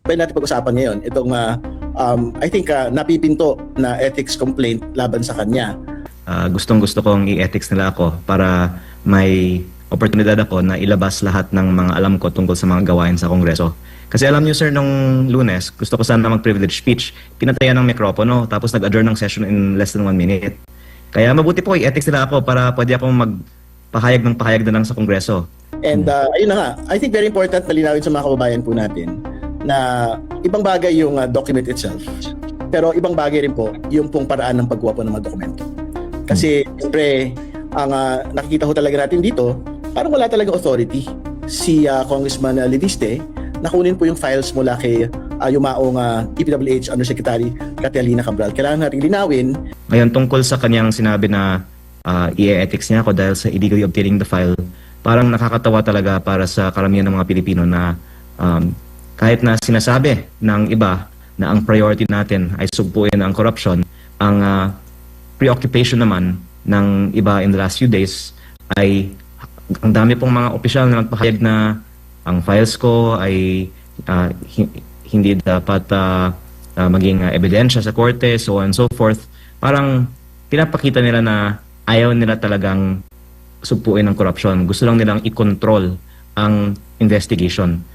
Pwede natin pag-usapan ngayon itong I think napipinto na ethics complaint laban sa kanya. Gustong-gusto kong i-ethics nila ako para may oportunidad ako na ilabas lahat ng mga alam ko tungkol sa mga gawain sa Kongreso. Kasi alam niyo sir, nung Lunes, gusto ko sana mag-privilege speech. Pinatayan ng mikropono, tapos nag-adjourn ng session in less than 1 minute. Kaya mabuti po i-ethics nila ako para pwede akong magpahayag ng pahayag na lang sa Kongreso. And ayun na nga, I think very important na linawin sa mga kababayan po natin na ibang bagay yung document itself. Pero ibang bagay rin po yung pong paraan ng pagkuha po ng mga dokumento. Kasi siyempre, ang nakikita ko talaga natin dito, parang wala talagang authority si Congressman Leviste na kunin po yung files mula kay yumaong DPWH Undersecretary Catalina Cabral. Kailangan natin linawin. Ngayon, tungkol sa kanyang sinabi na i-ethics niya ako dahil sa illegally obtaining the file, parang nakakatawa talaga para sa karamihan ng mga Pilipino na kahit na sinasabi ng iba na ang priority natin ay sugpuin ang corruption, ang preoccupation naman ng iba in the last few days ay ang dami pong mga opisyal na nagpahayag na ang files ko ay hindi dapat maging ebidensya sa korte, so on and so forth. Parang pinapakita nila na ayaw nila talagang sugpuin ang corruption. Gusto lang nilang i-control ang investigation.